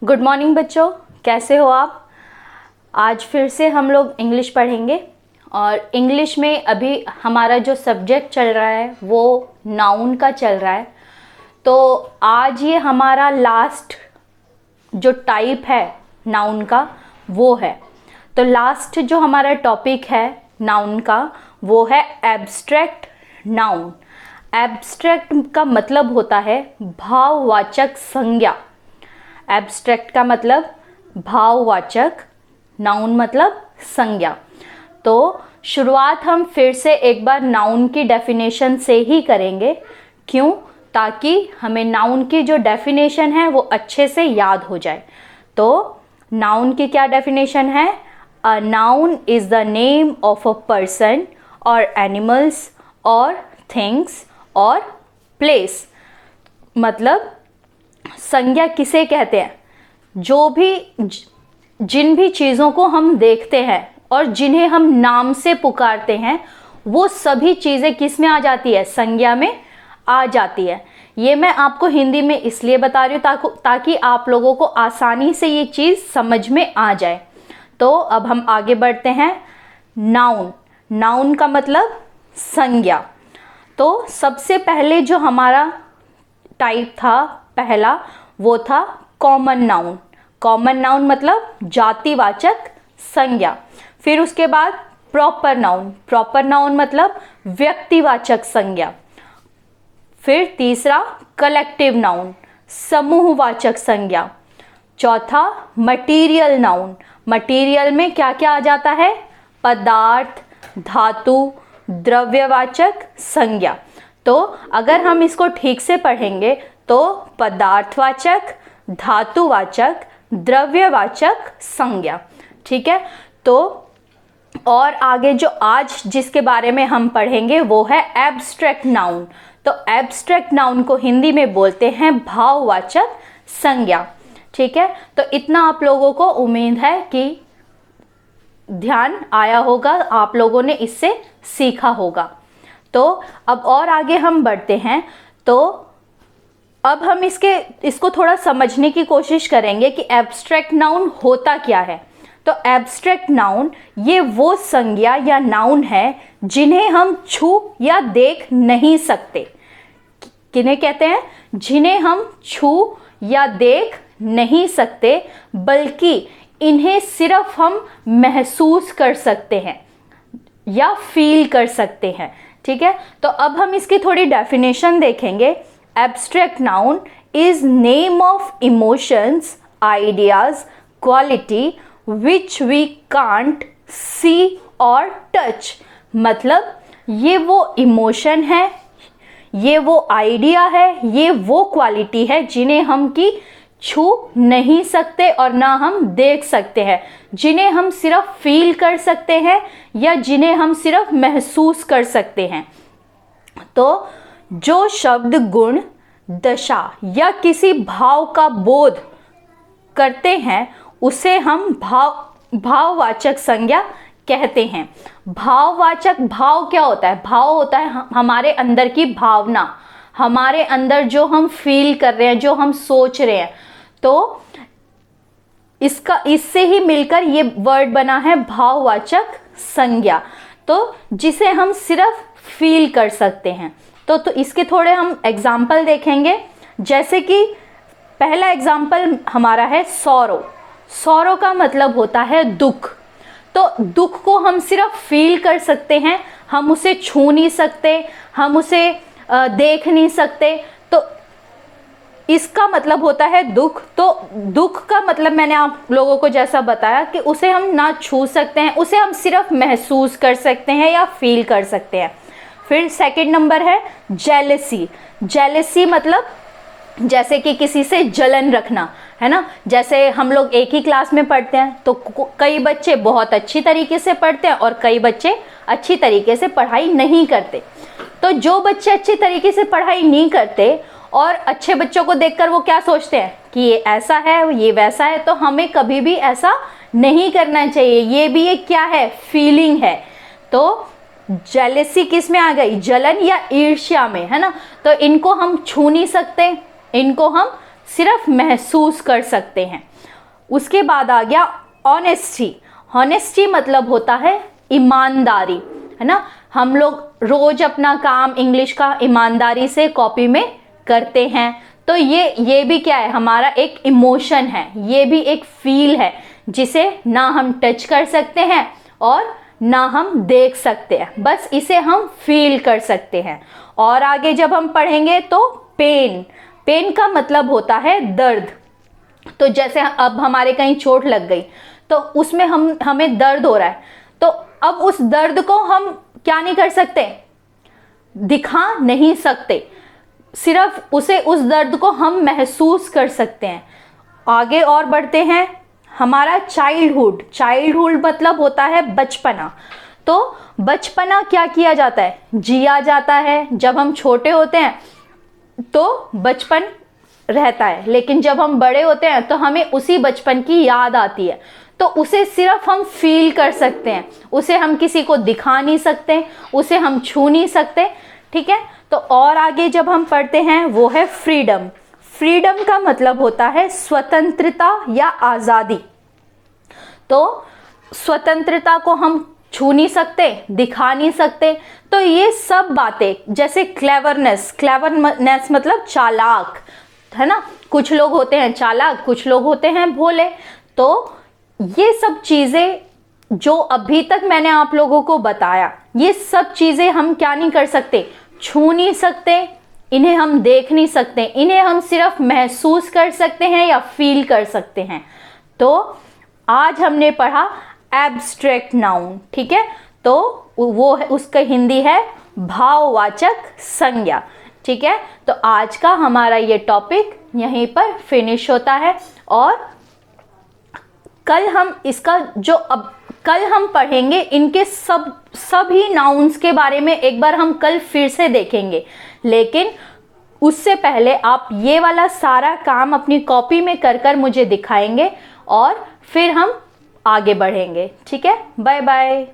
Good morning बच्चों, कैसे हो आप। आज फिर से हम लोग इंग्लिश पढ़ेंगे और इंग्लिश में अभी हमारा जो सब्जेक्ट चल रहा है वो नाउन का चल रहा है। तो आज ये हमारा लास्ट जो टाइप है नाउन का वो है। तो लास्ट जो हमारा टॉपिक है नाउन का वो है एब्स्ट्रैक्ट नाउन। एब्स्ट्रैक्ट का मतलब होता है भाववाचक संज्ञा। एब्स्ट्रैक्ट का मतलब भाववाचक, नाउन मतलब संज्ञा। तो शुरुआत हम फिर से एक बार नाउन की डेफिनेशन से ही करेंगे। क्यों? ताकि हमें नाउन की जो डेफिनेशन है वो अच्छे से याद हो जाए। तो नाउन की क्या डेफिनेशन है? A noun is the name of a person और एनिमल्स और थिंग्स और प्लेस। मतलब संज्ञा किसे कहते हैं? जो भी जिन भी चीज़ों को हम देखते हैं और जिन्हें हम नाम से पुकारते हैं वो सभी चीज़ें किस में आ जाती है? संज्ञा में आ जाती है। ये मैं आपको हिंदी में इसलिए बता रही हूँ ताकि आप लोगों को आसानी से ये चीज़ समझ में आ जाए। तो अब हम आगे बढ़ते हैं। नाउन, नाउन का मतलब संज्ञा। तो सबसे पहले जो हमारा टाइप था पहला वो था कॉमन नाउन। कॉमन नाउन मतलब जातिवाचक संज्ञा। फिर उसके बाद प्रॉपर नाउन। प्रॉपर नाउन मतलब व्यक्तिवाचक संज्ञा। फिर तीसरा कलेक्टिव नाउन, समूहवाचक संज्ञा। चौथा मटीरियल नाउन। मटीरियल में क्या क्या आ जाता है? पदार्थ, धातु, द्रव्यवाचक संज्ञा। तो अगर हम इसको ठीक से पढ़ेंगे तो पदार्थवाचक, धातुवाचक, द्रव्यवाचक संज्ञा। ठीक है। तो और आगे जो आज जिसके बारे में हम पढ़ेंगे वो है एब्स्ट्रैक्ट नाउन। तो एब्स्ट्रैक्ट नाउन को हिंदी में बोलते हैं भाववाचक संज्ञा। ठीक है। तो इतना आप लोगों को उम्मीद है कि ध्यान आया होगा, आप लोगों ने इससे सीखा होगा। तो अब और आगे हम बढ़ते हैं। तो अब हम इसको थोड़ा समझने की कोशिश करेंगे कि एब्स्ट्रैक्ट नाउन होता क्या है। तो एब्स्ट्रैक्ट नाउन ये वो संज्ञा या नाउन है जिन्हें हम छू या देख नहीं सकते। किन्हें कहते हैं? जिन्हें हम छू या देख नहीं सकते, बल्कि इन्हें सिर्फ हम महसूस कर सकते हैं या फील कर सकते हैं। ठीक है। तो अब हम इसकी थोड़ी डेफिनेशन देखेंगे। Abstract noun is name of emotions, ideas, quality which we can't see और टच। मतलब ये वो इमोशन है, ये वो आइडिया है, ये वो क्वालिटी है जिन्हें हम की छू नहीं सकते और ना हम देख सकते हैं, जिन्हें हम सिर्फ फील कर सकते हैं या जिन्हें हम सिर्फ महसूस कर सकते हैं। तो जो शब्द गुण, दशा या किसी भाव का बोध करते हैं उसे हम भाववाचक संज्ञा कहते हैं। भाववाचक, भाव क्या होता है? भाव होता है हमारे अंदर की भावना, हमारे अंदर जो हम फील कर रहे हैं, जो हम सोच रहे हैं। तो इससे ही मिलकर ये वर्ड बना है भाववाचक संज्ञा। तो जिसे हम सिर्फ फील कर सकते हैं। तो इसके थोड़े हम एग्जाम्पल देखेंगे। जैसे कि पहला एग्जाम्पल हमारा है सॉरो। सॉरो का मतलब होता है दुख। तो दुख को हम सिर्फ फील कर सकते हैं, हम उसे छू नहीं सकते, हम उसे देख नहीं सकते। तो इसका मतलब होता है दुख। तो दुख का मतलब मैंने आप लोगों को जैसा बताया कि उसे हम ना छू सकते हैं, उसे हम सिर्फ महसूस कर सकते हैं या फील कर सकते हैं। फिर सेकंड नंबर है जेलसी। जेलसी मतलब जैसे कि किसी से जलन रखना, है ना। जैसे हम लोग एक ही क्लास में पढ़ते हैं तो कई बच्चे बहुत अच्छी तरीके से पढ़ते हैं और कई बच्चे अच्छी तरीके से पढ़ाई नहीं करते। तो जो बच्चे अच्छी तरीके से पढ़ाई नहीं करते और अच्छे बच्चों को देखकर वो क्या सोचते हैं कि ये ऐसा है, ये वैसा है, तो हमें कभी भी ऐसा नहीं करना चाहिए। ये भी एक क्या है? फीलिंग है। तो जेलेसी किस में आ गई? जलन या ईर्ष्या में, है ना। तो इनको हम छू नहीं सकते, इनको हम सिर्फ महसूस कर सकते हैं। उसके बाद आ गया ऑनेस्टी। ऑनेस्टी मतलब होता है ईमानदारी, है ना। हम लोग रोज अपना काम इंग्लिश का ईमानदारी से कॉपी में करते हैं, तो ये भी क्या है, हमारा एक इमोशन है, ये भी एक फील है जिसे ना हम टच कर सकते हैं और ना हम देख सकते हैं, बस इसे हम फील कर सकते हैं। और आगे जब हम पढ़ेंगे तो पेन। पेन का मतलब होता है दर्द। तो जैसे अब हमारे कहीं चोट लग गई तो उसमें हमें दर्द हो रहा है, तो अब उस दर्द को हम क्या नहीं कर सकते, दिखा नहीं सकते, सिर्फ उस दर्द को हम महसूस कर सकते हैं। आगे और बढ़ते हैं, हमारा चाइल्डहुड। चाइल्डहुड मतलब होता है बचपना। तो बचपना क्या किया जाता है, जिया जाता है। जब हम छोटे होते हैं तो बचपन रहता है, लेकिन जब हम बड़े होते हैं तो हमें उसी बचपन की याद आती है, तो उसे सिर्फ हम फील कर सकते हैं, उसे हम किसी को दिखा नहीं सकते, उसे हम छू नहीं सकते, ठीक है। तो और आगे जब हम पढ़ते हैं वो है फ्रीडम। फ्रीडम का मतलब होता है स्वतंत्रता या आज़ादी। तो स्वतंत्रता को हम छू नहीं सकते, दिखा नहीं सकते, तो ये सब बातें, जैसे क्लेवरनेस। क्लेवरनेस मतलब चालाक, है ना। कुछ लोग होते हैं चालाक, कुछ लोग होते हैं भोले। तो ये सब चीज़ें जो अभी तक मैंने आप लोगों को बताया, ये सब चीज़ें हम क्या नहीं कर सकते, छू नहीं सकते, इन्हें हम देख नहीं सकते, इन्हें हम सिर्फ महसूस कर सकते हैं या फील कर सकते हैं। तो आज हमने पढ़ा एब्स्ट्रैक्ट नाउन, ठीक है। तो वो है, उसका हिंदी है भाववाचक संज्ञा, ठीक है। तो आज का हमारा ये टॉपिक यहीं पर फिनिश होता है, और कल हम इसका कल हम पढ़ेंगे इनके सभी नाउन्स के बारे में, एक बार हम कल फिर से देखेंगे। लेकिन उससे पहले आप ये वाला सारा काम अपनी कॉपी में कर मुझे दिखाएंगे और फिर हम आगे बढ़ेंगे, ठीक है। Bye bye.